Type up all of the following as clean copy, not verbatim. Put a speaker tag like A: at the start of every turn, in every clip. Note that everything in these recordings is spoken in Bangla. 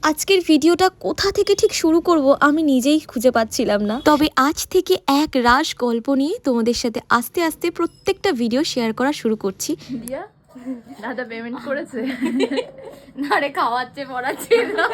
A: আজকের ভিডিওটা কোথা থেকে ঠিক শুরু করব আমি নিজেই খুঁজে পাচ্ছিলাম না। তবে আজ থেকে এক রাশ গল্প নিয়ে তোমাদের সাথে আস্তে আস্তে প্রত্যেকটা ভিডিও শেয়ার করা শুরু করছি।
B: দিয়া দাদা পেমেন্ট করেছে না রে, খাওয়াচ্ছে পড়াচ্ছে না।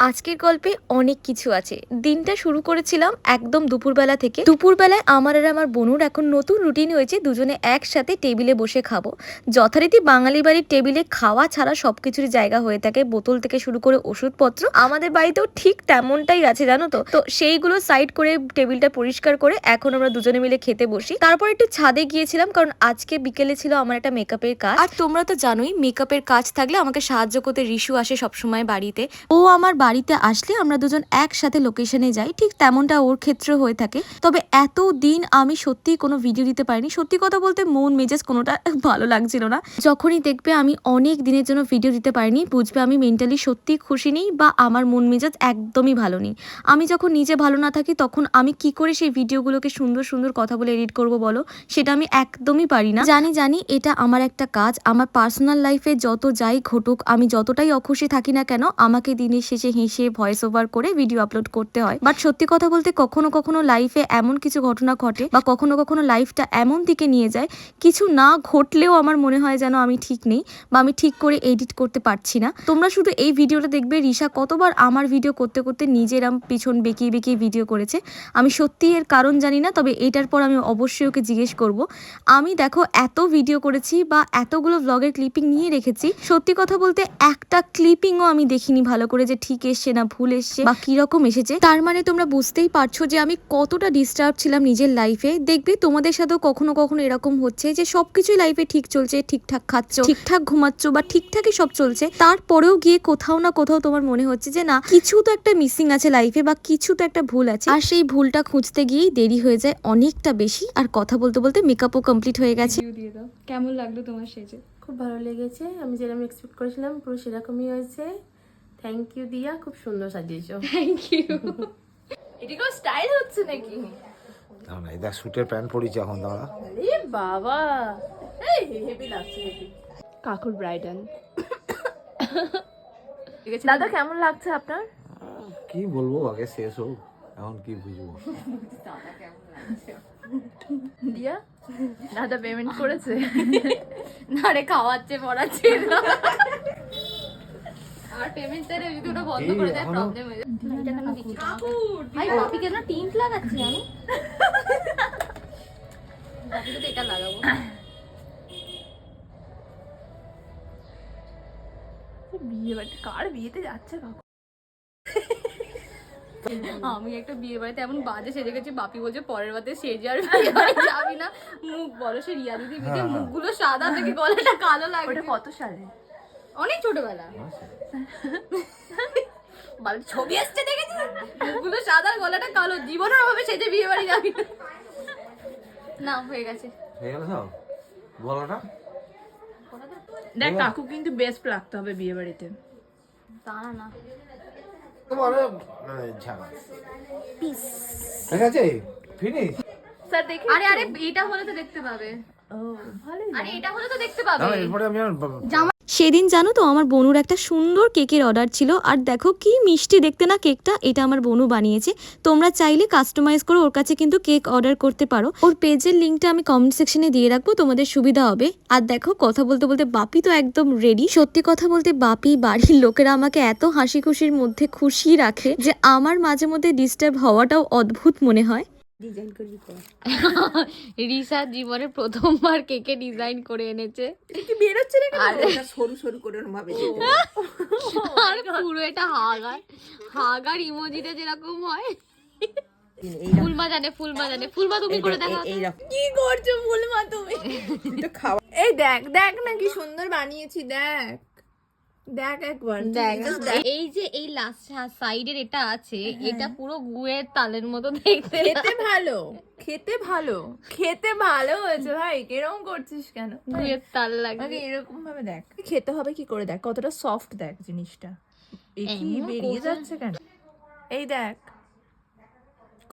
A: আজকের গল্পে অনেক কিছু আছে। দিনটা শুরু করেছিলাম একদম দুপুরবেলা থেকে। দুপুরবেলায় আমার আর আমার বোনুর এখন নতুন রুটিন হয়েছে, দুজনে একসাথে টেবিলে বসে খাবো। যথারীতি বাঙালি বাড়ির টেবিলে খাওয়া ছাড়া সবকিছুর জায়গা হয়ে থাকে, বোতল থেকে শুরু করে ওষুধপত্র। আমাদের বাড়িতেও ঠিক তেমনটাই আছে জানো তো। তো সেইগুলো সাইড করে টেবিলটা পরিষ্কার করে এখন আমরা দুজনে মিলে খেতে বসি। তারপর একটু ছাদে গিয়েছিলাম, কারণ আজকে বিকেলে ছিল আমার একটা মেকআপের কাজ। আর তোমরা তো জানোই মেকআপের কাজ থাকলে আমাকে সাহায্য করতে রিশু আসে সবসময় বাড়িতে। ও আমার বাড়িতে আসলে আমরা দুজন একসাথে লোকেশনে যাই, ঠিক তেমনটা ওর ক্ষেত্রে হয়ে থাকে। তবে এত দিন আমি সত্যি কোনো ভিডিও দিতে পারিনি। সত্যি কথা বলতে মন মেজাজ কোনোটা ভালো লাগছিল না। যখনই দেখবে আমি অনেক দিনের জন্য ভিডিও দিতে পারিনি, বুঝবে আমি মেন্টালি সত্যি খুশি নেই বা আমার মন মেজাজ একদমই ভালো নেই। আমি যখন নিজে ভালো না থাকি তখন আমি কি করে সেই ভিডিওগুলোকে সুন্দর সুন্দর কথা বলে এডিট করব বলো, সেটা আমি একদমই পারি না। জানি এটা আমার একটা কাজ। আমার পার্সোনাল লাইফে যত যাই ঘটুক, আমি যতটাই অখুশি থাকি না কেন, আমাকে দিনের শেষে হেসে ভয়েস ওভার করে ভিডিও আপলোড করতে হয়। বাট সত্যি কথা বলতে কখনো কখনো লাইফে এমন কিছু ঘটনা ঘটে বা কখনো কখনো লাইফটা এমন দিকে নিয়ে যায়, কিছু না ঘটলেও আমার মনে হয় যেন আমি ঠিক নেই বা আমি ঠিক করে এডিট করতে পারছি না। তোমরা শুধু এই ভিডিওটা দেখবে রিশা কতবার আমার ভিডিও করতে করতে নিজেরাম পিছন বেঁকিয়ে বেঁকিয়ে ভিডিও করেছে। আমি সত্যি এর কারণ জানি না, তবে এটার পর আমি অবশ্যই ওকে জিজ্ঞেস করব। আমি দেখো এত ভিডিও করেছি বা এতগুলো ব্লগের ক্লিপিং নিয়ে রেখেছি, সত্যি কথা বলতে একটা ক্লিপিংও আমি দেখিনি ভালো করে যে ঠিক এসছে না ভুল এসছে বা কিরকম এসেছে। তার মানে তোমরা বুঝতেই পারছো যে আমি কতটা ডিস্টার্ব ছিলাম নিজের লাইফে। দেখবে তোমাদের সাথেও কখনো কখনো এরকম হচ্ছে যে সবকিছুই লাইফে ঠিক চলছে, ঠিকঠাক খাচ্ছ, ঠিকঠাক ঘুমাচ্ছ বা ঠিকঠাকই সব চলছে, তারপরেও গিয়ে কোথাও না কোথাও তোমার মনে হচ্ছে যে না, কিছু তো একটা মিসিং আছে লাইফে বা কিছু তো একটা ভুল আছে। আর সেই ভুলটা খুঁজতে গিয়েই দেরি হয়ে যায় অনেকটা বেশি। আর কথা বলতে বলতে মেকআপও কমপ্লিট হয়ে গেছে।
C: কেমন লাগলো তোমার সেজে?
B: খুব ভালো লেগেছে, আমি যেরকম এক্সপেক্ট করেছিলাম পুরো সেরকমই হয়েছে। থ্যাংক ইউ দিয়া, খুব সুন্দর সাজিয়েছো।
C: Thank you.
B: এটা কোনো স্টাইল হচ্ছে নাকি?
D: না এটা স্যুটের প্যান্ট পরেছি এখন দাঁড়া।
B: আরে বাবা, এই হেভি লাগছে হেভি।
C: কাকুর ব্রাইডাল।
B: দাদা কেমন লাগছে আপনার?
D: কি বলবো, আগে শেষ হোক, এখন কি বুঝবো।
B: দিয়া দাদা পেমেন্ট করেছে না রে, খাওয়াচ্ছে পড়াচ্ছে না। আর পেমেন্ট চাইলে যদি ওটা বন্ধ করে দেয় প্রবলেম হয়ে যায়। এটা কেন দিচ্ছি? ভাই বাপি কেন টিন্ট লাগাচ্ছি আমি? বাপিকে তো এটা লাগাবো। বিয়ে বাড়িতে কার বিয়েতে যাচ্ছে কাকু? আমি একটা বিয়ে বাড়িতে এমন বাজে সেজে গেছি, বাপি বলছে পরের বারে সেজে আর বিয়ে বাড়ি যাবি না। মুখ বলো, সে রিয়া দিদি বিয়ে মুখগুলো সাদা থেকে গলাটা কালো লাগে। ওটা কত সালে? অনেক ছোটবেলা। বাল ছবি আসছে দেখেছিস, মুখগুলো সাদা গলাটা কালো। জীবনের অভাবে সেজে বিয়ে বাড়ি যাবি না। হয়ে গেছে,
D: হয়ে গেল সব গলাটা।
C: দেখ কাকু কিন্তু বেস্ট লাগতে হবে বিয়ে বাড়িতে।
B: দাঁড়া না,
D: তোমারে ঝাড়া
B: পিস
D: ঠিক আছে, ফিনিশ।
B: স্যার দেখি। আরে আরে এটা হলে তো দেখতে পাবে। ও ভালো। আরে এটা হলে তো দেখতে পাবে।
D: এরপরে আমি আর
A: সেদিন জানো তো আমার বনুর একটা সুন্দর কেকের অর্ডার ছিল, আর দেখো কি মিষ্টি দেখতে না কেকটা। এটা আমার বনু বানিয়েছে। তোমরা চাইলে কাস্টমাইজ করে ওর কাছে কিন্তু কেক অর্ডার করতে পারো। ওর পেজের লিঙ্কটা আমি কমেন্ট সেকশনে দিয়ে রাখবো, তোমাদের সুবিধা হবে। আর দেখো কথা বলতে বলতে বাপি তো একদম রেডি। সত্যি কথা বলতে বাপি বাড়ির লোকেরা আমাকে এত হাসি খুশির মধ্যে খুশি রাখে যে আমার মাঝে মধ্যে ডিস্টার্ব হওয়াটাও অদ্ভুত মনে হয়।
B: ডিজাইন করবি তো?
A: রিসা জীবনে প্রথমবার কেকে ডিজাইন করে এনেছে।
B: কি বের হচ্ছে না কেন? এটা সরু সরু করে ভাবে দিতে।
A: আর পুরো এটা হাগার ইমোজিটা যেরকম হয়। ফুলমা জানে ফুলমা তুমি করে দেখো।
B: কি করছো ফুলমা তুমি? তো খাওয়া। এই দেখ দেখ না কি সুন্দর বানিয়েছি, দেখ দেখ একবার দেখ।
A: এই যে এই লাস্ট সাইডের এটা আছে, এটা পুরো গুয়ের তালের মতো দেখতে।
B: খেতে ভালো, খেতে ভালো, খেতে ভালো হয়েছে ভাই। এরকম করছিস কেন?
A: গুয়ের তাল লাগে।
B: আগে এরকম ভাবে দেখ, খেতে হবে কি করে দেখ, কতটা সফট দেখ জিনিসটা। এই কি বেরিয়ে যাচ্ছে কেন? এই দেখ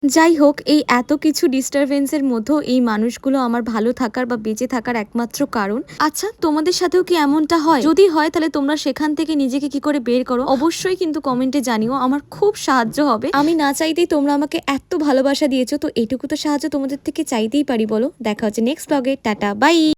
A: যাই হোক, এই এত কিছু ডিস্টারবেন্সের মধ্যেও এই মানুষগুলো আমার ভালো থাকার বা বেঁচে থাকার একমাত্র কারণ। আচ্ছা, তোমাদের সাথেও কি এমনটা হয়? যদি হয় তাহলে তোমরা সেখান থেকে নিজেকে কি করে বের করো অবশ্যই কিন্তু কমেন্টে জানিও, আমার খুব সাহায্য হবে। আমি না চাইতেই তোমরা আমাকে এত ভালোবাসা দিয়েছো, তো এইটুকু তো সাহায্য তোমাদের থেকে চাইতেই পারি বলো। দেখা হচ্ছে নেক্সট ব্লগে, টাটা বাই।